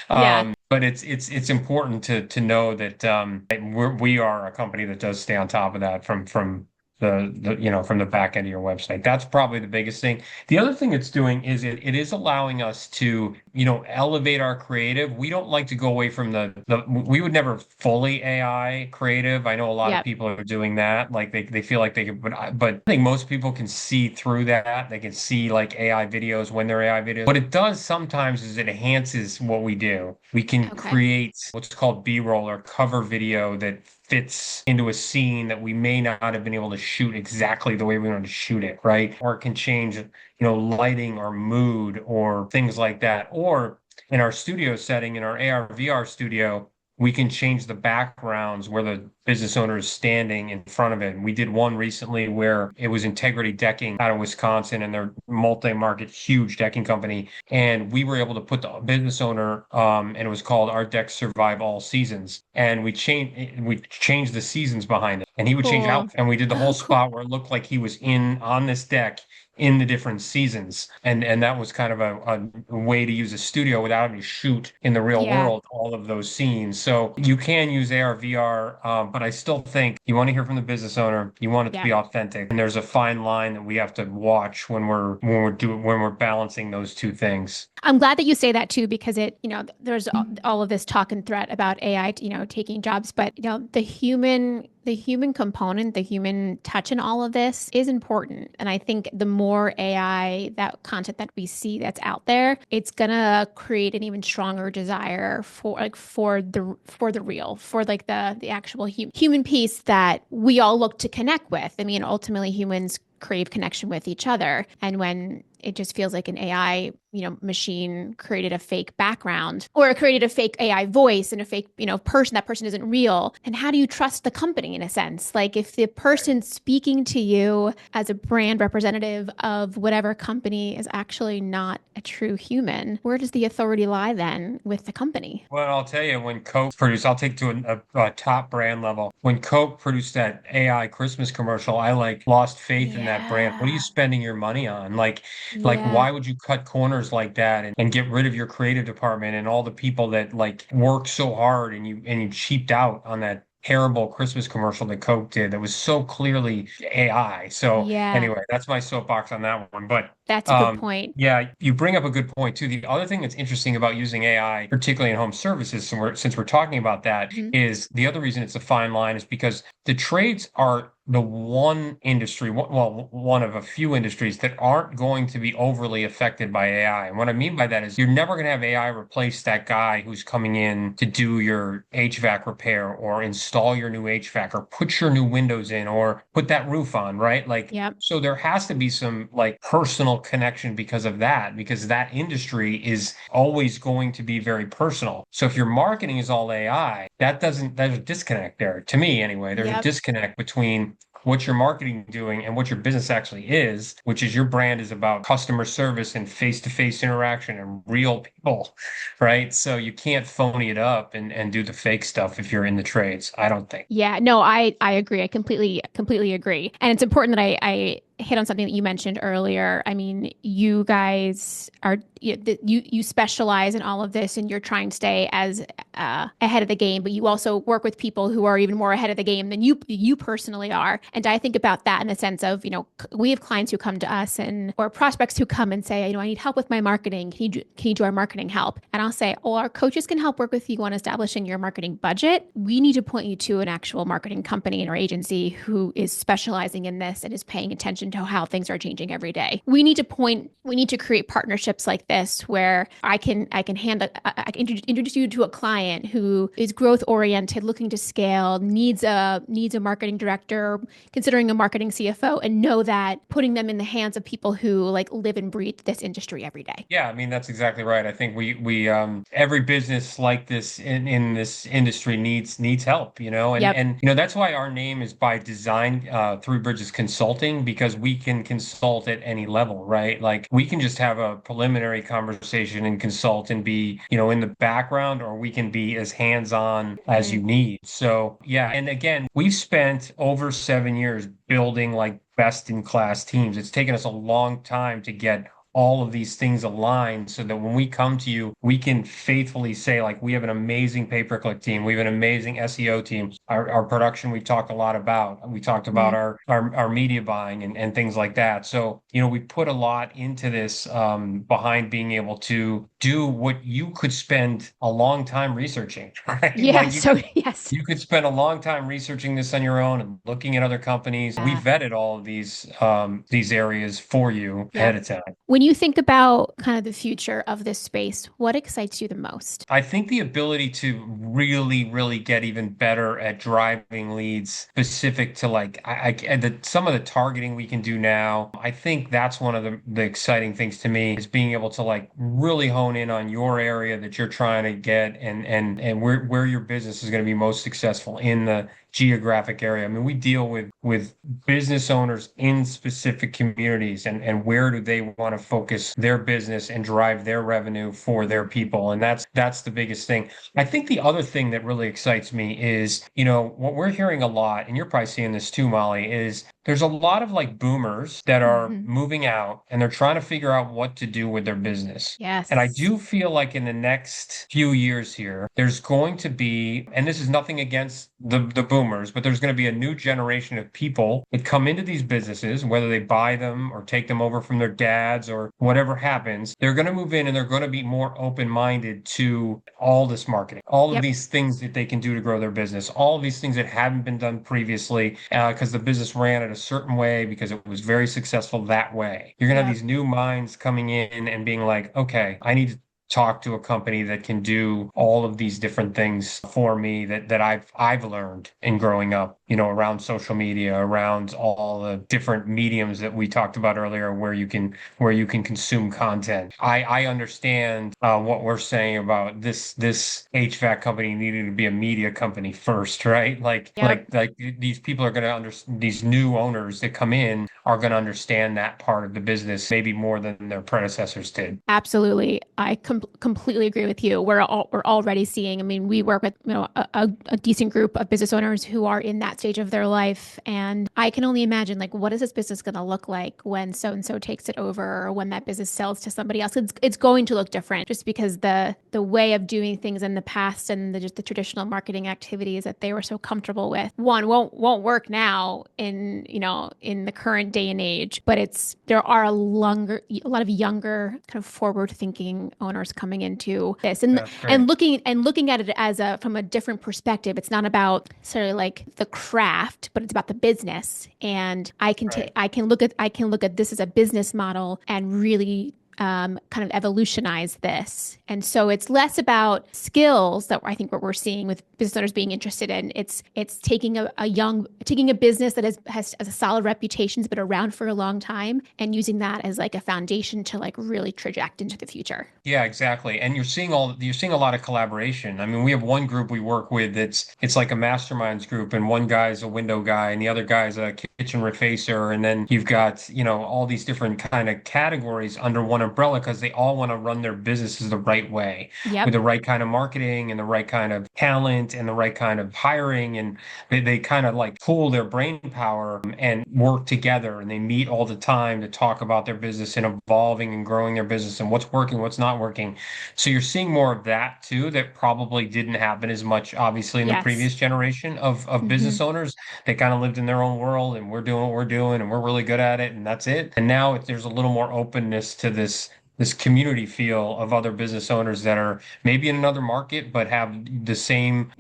Speaker 1: Yeah.
Speaker 2: but it's important to know that we are a company that does stay on top of that from from the back end of your website. That's probably the biggest thing. The other thing it's doing is it is allowing us to, elevate our creative. We don't like to go away from we would never fully AI creative. I know a lot of
Speaker 1: Yep.
Speaker 2: people are doing that. Like, they feel like they can, but I think most people can see through that. They can see like AI videos when they're AI videos. What it does sometimes is it enhances what we do. We can
Speaker 1: Okay.
Speaker 2: create what's called B-roll, or cover video, that fits into a scene that we may not have been able to shoot exactly the way we want to shoot it, right? Or it can change, lighting or mood or things like that. Or in our studio setting, in our AR VR studio, we can change the backgrounds where the business owner is standing in front of it. We did one recently where it was Integrity Decking out of Wisconsin, and they're multi-market, huge decking company. And we were able to put the business owner, and it was called Our Decks Survive All Seasons. And we changed the seasons behind it, and he would change
Speaker 1: Cool.
Speaker 2: outfit. And we did the whole
Speaker 1: Oh, cool.
Speaker 2: spot where it looked like he was on this deck in the different seasons. And that was kind of a way to use a studio without having to shoot in the real
Speaker 1: Yeah.
Speaker 2: world all of those scenes. So you can use AR, VR, but I still think you want to hear from the business owner. You want it to
Speaker 1: Yeah.
Speaker 2: be authentic. And there's a fine line that we have to watch when we're balancing those two things.
Speaker 1: I'm glad that you say that too, because there's all of this talk and threat about AI, taking jobs, but the human component, the human touch in all of this is important. And I think the more AI, that content that we see that's out there, it's gonna create an even stronger desire for the real, for like the actual human piece that we all look to connect with. I mean, ultimately humans crave connection with each other. And when it just feels like an AI, machine created a fake background or created a fake AI voice and a fake, person. That person isn't real. And how do you trust the company in a sense? Like if the person speaking to you as a brand representative of whatever company is actually not a true human, where does the authority lie then with the company?
Speaker 2: Well, I'll tell you, when Coke produced, I'll take to a top brand level. When Coke produced that AI Christmas commercial, I like lost faith in that brand. What are you
Speaker 1: Yeah.
Speaker 2: spending your money on? Like
Speaker 1: Yeah.
Speaker 2: why would you cut corners like that and get rid of your creative department and all the people that like work so hard and you cheaped out on that terrible Christmas commercial that Coke did that was so clearly AI. So
Speaker 1: Yeah.
Speaker 2: anyway, that's my soapbox on that one. But
Speaker 1: That's a good point.
Speaker 2: yeah, you bring up a good point too. The other thing that's interesting about using AI, particularly in home services, since we're talking about that,
Speaker 1: Mhm.
Speaker 2: is the other reason it's a fine line is because the trades are the one industry, well, one of a few industries that aren't going to be overly affected by AI. And what I mean by that is you're never going to have AI replace that guy who's coming in to do your HVAC repair or install your new HVAC or put your new windows in or put that roof on, right? Like,
Speaker 1: Yep.
Speaker 2: so there has to be some like personal connection because of that, because that industry is always going to be very personal. So if your marketing is all AI, there's a disconnect there. To me, anyway, there's a
Speaker 1: Yep.
Speaker 2: disconnect between what your marketing doing and what your business actually is, which is your brand is about customer service and face-to-face interaction and real people, right? So you can't phony it up and do the fake stuff if you're in the trades, I don't think.
Speaker 1: Yeah, no, I agree. I completely agree. And it's important that I hit on something that you mentioned earlier. I mean, you guys are you specialize in all of this, and you're trying to stay as ahead of the game, but you also work with people who are even more ahead of the game than you personally are. And I think about that in the sense of, we have clients who come to us and or prospects who come and say, I need help with my marketing. Can you do our marketing help? And I'll say, oh, our coaches can help work with you on establishing your marketing budget. We need to point you to an actual marketing company or agency who is specializing in this and is paying attention to how things are changing every day. We need to create partnerships like this where I can introduce you to a client who is growth oriented, looking to scale, needs a marketing director, considering a marketing CFO, and know that putting them in the hands of people who like live and breathe this industry every day.
Speaker 2: Yeah, I mean that's exactly right. I think we every business like this in this industry needs help,
Speaker 1: Yep.
Speaker 2: and that's why our name is by design, Three Bridges Consulting, because we can consult at any level, right? Like we can just have a preliminary conversation and consult and be, in the background, or we can be as hands-on as
Speaker 1: Mhm.
Speaker 2: you need. So yeah, and again, we've spent over 7 years building like best in class teams. It's taken us a long time to get all of these things aligned so that when we come to you, we can faithfully say, like, we have an amazing pay-per-click team. We have an amazing SEO team. Our production, we talked a lot about. We talked about
Speaker 1: Mhm.
Speaker 2: our media buying and things like that. So, we put a lot into this behind being able to do what you could spend a long time researching, right?
Speaker 1: Yeah.
Speaker 2: Like
Speaker 1: So yes.
Speaker 2: you could spend a long time researching this on your own and looking at other companies. We
Speaker 1: Yeah.
Speaker 2: vetted all of these areas for you ahead
Speaker 1: Yep.
Speaker 2: of time.
Speaker 1: When you think about kind of the future of this space, what excites you the most?
Speaker 2: I think the ability to really, really get even better at driving leads specific to like and some of the targeting we can do now. I think that's one of the exciting things to me is being able to like really hone in on your area that you're trying to get and where your business is going to be most successful in the geographic area. I mean, we deal with business owners in specific communities and where do they want to focus their business and drive their revenue for their people. And that's the biggest thing. I think the other thing that really excites me is, what we're hearing a lot, and you're probably seeing this too, Molly, is there's a lot of like boomers that are
Speaker 1: Hmm.
Speaker 2: moving out and they're trying to figure out what to do with their business. And I
Speaker 1: Yes.
Speaker 2: do feel like in the next few years here, there's going to be, and this is nothing against the boomers, but there's going to be a new generation of people that come into these businesses, whether they buy them or take them over from their dads or whatever happens, they're going to move in and they're going to be more open-minded to all this marketing, all of
Speaker 1: Yep.
Speaker 2: these things that they can do to grow their business, all of these things that haven't been done previously, because the business ran it a certain way because it was very successful that way. You're going to have
Speaker 1: Yep.
Speaker 2: these new minds coming in and being like, okay, I need to talk to a company that can do all of these different things for me that I've learned in growing up, around social media, around all the different mediums that we talked about earlier, where you can consume content. I understand what we're saying about this HVAC company needing to be a media company first, right?
Speaker 1: Yep.
Speaker 2: Like these people are going to understand, these new owners that come in are going to understand that part of the business maybe more than their predecessors did.
Speaker 1: Absolutely. I completely agree with you. We're already seeing, I mean, we work with, a decent group of business owners who are in that stage of their life. And I can only imagine, like, what is this business going to look like when so and so takes it over, or when that business sells to somebody else? It's going to look different, just because the way of doing things in the past and just the traditional marketing activities that they were so comfortable with, one won't work now in the current day and age. But there are a lot of younger, kind of forward thinking owners coming into this,
Speaker 2: That's
Speaker 1: and
Speaker 2: great.
Speaker 1: looking at it as a from a different perspective. It's not about necessarily like the craft, but it's about the business. And
Speaker 2: Right.
Speaker 1: I can look at this as a business model and really kind of evolutionize this. And so it's less about skills that I think what we're seeing with business owners being interested in. It's taking a business that has a solid reputation, has been around for a long time, and using that as like a foundation to like really traject into the future.
Speaker 2: Yeah, exactly. And you're seeing a lot of collaboration. I mean, we have one group we work with it's like a masterminds group, and one guy's a window guy and the other guy's a kitchen refacer, and then you've got, all these different kind of categories under one umbrella because they all want to run their businesses the right way with
Speaker 1: Yep.
Speaker 2: the right kind of marketing and the right kind of talent and the right kind of hiring, and they kind of like pool their brain power and work together, and they meet all the time to talk about their business and evolving and growing their business and what's working, what's not working. So you're seeing more of that too, that probably didn't happen as much, obviously, in the
Speaker 1: Yes.
Speaker 2: previous generation of
Speaker 1: Hmm.
Speaker 2: business owners. They kind of lived in their own world, and we're doing what we're doing and we're really good at it, and that's it. And now there's a little more openness to this community feel of other business owners that are maybe in another market but have the same,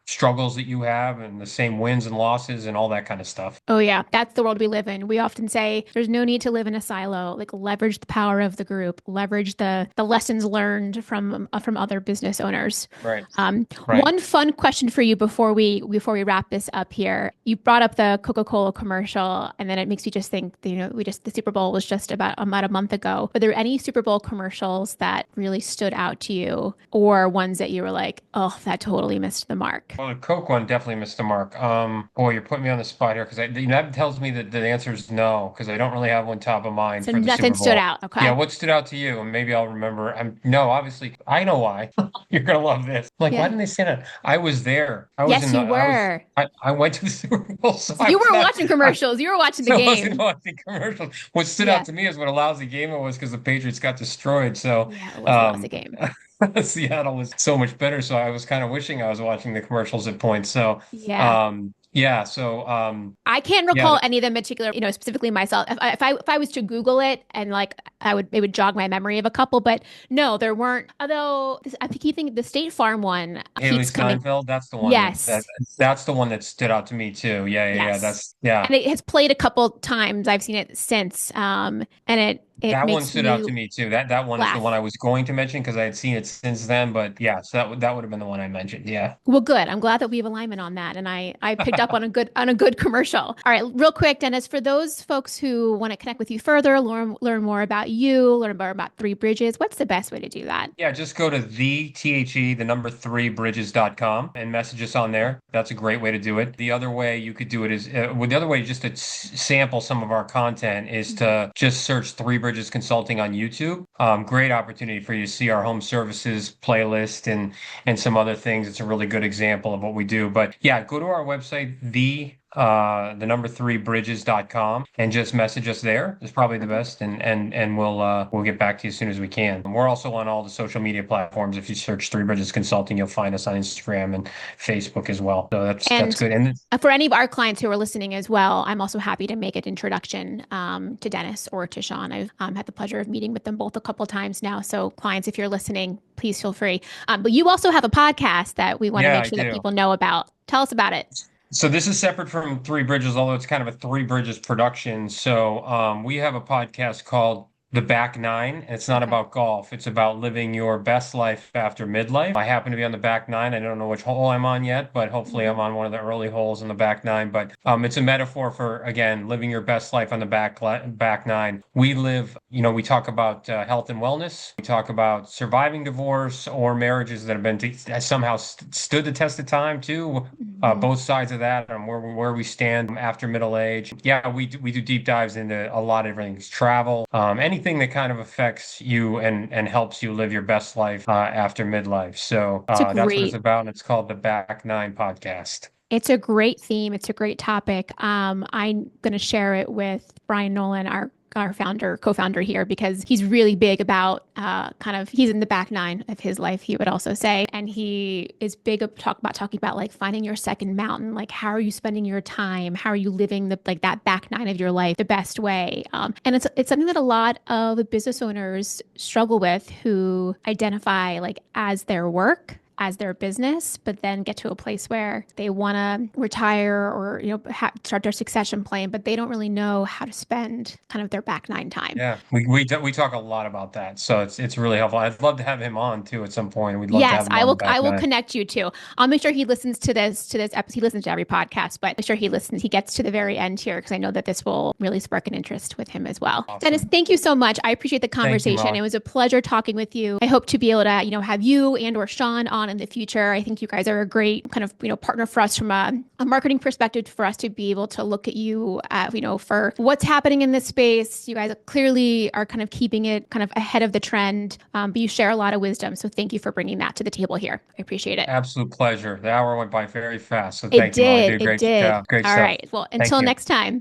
Speaker 2: struggles that you have and the same wins and losses and all that kind of stuff.
Speaker 1: Oh yeah, that's the world we live in. We often say there's no need to live in a silo. Like, leverage the power of the group, leverage the lessons learned from other business owners.
Speaker 2: Right. Right.
Speaker 1: One fun question for you before we wrap this up here. You brought up the Coca-Cola commercial, and then it makes me just think, the Super Bowl was just about a month ago. Were there any Super Bowl commercials that really stood out to you, or ones that you were like, oh, that totally missed the mark?
Speaker 2: Well, the Coke one definitely missed the mark. Boy, you're putting me on the spot here because that tells me that the answer is no, because I don't really have one top of mind
Speaker 1: So
Speaker 2: for the
Speaker 1: nothing
Speaker 2: Super
Speaker 1: stood
Speaker 2: Bowl.
Speaker 1: out.
Speaker 2: Yeah,
Speaker 1: Okay.
Speaker 2: what stood out to you? And maybe I'll remember. No, obviously, I know why. You're gonna love this. Like, why
Speaker 1: Yeah.
Speaker 2: didn't they say that? I was there. I was in
Speaker 1: Yes,
Speaker 2: the.
Speaker 1: you were.
Speaker 2: I went to the Super Bowl, so
Speaker 1: So
Speaker 2: I
Speaker 1: you
Speaker 2: was
Speaker 1: weren't
Speaker 2: not.
Speaker 1: watching commercials. You were watching the
Speaker 2: So I wasn't
Speaker 1: game.
Speaker 2: watching commercials. What stood out
Speaker 1: Yeah.
Speaker 2: to me is what a lousy game it was because the Patriots got destroyed. So,
Speaker 1: Yeah, it was a lousy
Speaker 2: um,
Speaker 1: game.
Speaker 2: Seattle was so much better. So I was kind of wishing I was watching the commercials at points. So,
Speaker 1: Yeah.
Speaker 2: yeah. So,
Speaker 1: I can't
Speaker 2: yeah.
Speaker 1: recall any of them particular, specifically myself. If I was to Google it, and like it would jog my memory of a couple, but no, there weren't. Although I keep thinking the State Farm one
Speaker 2: Haley
Speaker 1: keeps coming.
Speaker 2: Steinfeld, that's the one
Speaker 1: Yes.
Speaker 2: that's the one that stood out to me too. Yeah, yeah, yeah.
Speaker 1: Yes.
Speaker 2: That's yeah.
Speaker 1: And it has played a couple times. I've seen it since. And it
Speaker 2: That one
Speaker 1: makes
Speaker 2: stood out
Speaker 1: me
Speaker 2: to me too. That one is the one
Speaker 1: laugh.
Speaker 2: I was going to mention because I had seen it since then. But yeah, so that would have been the one I mentioned. Yeah.
Speaker 1: Well, good. I'm glad that we have alignment on that, and I picked up on a good commercial. All right, real quick, Dennis, for those folks who want to connect with you further, learn more about you, learn more about Three Bridges, what's the best way to do that?
Speaker 2: Yeah, just go to the number three bridges.com and message us on there. That's a great way to do it. The other way you could do it is, the other way just to sample some of our content is
Speaker 1: Mhm.
Speaker 2: to just search Three Bridges Consulting on YouTube. Great opportunity for you to see our home services playlist and some other things. It's a really good example of what we do. But yeah, go to our website, the number three bridges.com, and just message us there. It's probably the
Speaker 1: Perfect.
Speaker 2: best, and we'll get back to you as soon as we can. And we're also on all the social media platforms. If you search Three Bridges Consulting, you'll find us on Instagram and Facebook as well. So that's
Speaker 1: And
Speaker 2: good. And
Speaker 1: for any of our clients who are listening as well, I'm also happy to make an introduction to Dennis or to Sean. I've had the pleasure of meeting with them both a couple times now. So, clients, if you're listening, please feel free. But you also have a podcast that we want to
Speaker 2: yeah,
Speaker 1: make
Speaker 2: I
Speaker 1: sure that
Speaker 2: do.
Speaker 1: people know about. Tell us about it.
Speaker 2: So this is separate from Three Bridges, although it's kind of a Three Bridges production. So we have a podcast called the back nine. It's not
Speaker 1: Okay.
Speaker 2: about golf. It's about living your best life after midlife. I happen to be on the back nine. I don't know which hole I'm on yet, but hopefully I'm
Speaker 1: Mhm.
Speaker 2: on one of the early holes in the back nine. But it's a metaphor for, again, living your best life on the back nine. We live, we talk about health and wellness. We talk about surviving divorce or marriages that have been somehow stood the test of time too.
Speaker 1: Mhm.
Speaker 2: Both sides of that and where we stand after middle age. Yeah, we do deep dives into a lot of everything. Travel, anything that kind of affects you and helps you live your best life after midlife. So
Speaker 1: It's a
Speaker 2: that's what it's
Speaker 1: great
Speaker 2: about, and it's called the Back Nine Podcast.
Speaker 1: It's a great theme. It's a great topic. I'm going to share it with Brian Nolan, our founder, co-founder here, because he's really big about he's in the back nine of his life, he would also say. And he is big talking about like finding your second mountain. Like, how are you spending your time? How are you living that back nine of your life the best way? And it's something that a lot of business owners struggle with, who identify like as their work, as their business, but then get to a place where they want to retire or start their succession plan, but they don't really know how to spend kind of their back nine time.
Speaker 2: Yeah, we talk a lot about that, so it's really helpful. I'd love to have him on too at some point. We'd love to
Speaker 1: Yes,
Speaker 2: have him on the
Speaker 1: I
Speaker 2: Back
Speaker 1: will
Speaker 2: Nine.
Speaker 1: connect you too. I'll make sure he listens to this episode. He listens to every podcast, but make sure he gets to the very end here, because I know that this will really spark an interest with him as well. Dennis,
Speaker 2: Awesome.
Speaker 1: thank you so much. I appreciate the
Speaker 2: Thank you,
Speaker 1: conversation.
Speaker 2: Molly.
Speaker 1: It was a pleasure talking with you. I hope to be able to, have you and or Sean on in the future. I think you guys are a great kind of, partner for us from a marketing perspective, for us to be able to look at you, for what's happening in this space. You guys clearly are kind of keeping it kind of ahead of the trend, but you share a lot of wisdom. So thank you for bringing that to the table here. I appreciate it.
Speaker 2: Absolute pleasure. The hour went by very fast, so
Speaker 1: It
Speaker 2: thank you, Molly. You
Speaker 1: did.
Speaker 2: did a
Speaker 1: It
Speaker 2: great
Speaker 1: did.
Speaker 2: job. Great
Speaker 1: All
Speaker 2: stuff.
Speaker 1: right. Well,
Speaker 2: Thank
Speaker 1: until
Speaker 2: you.
Speaker 1: next time.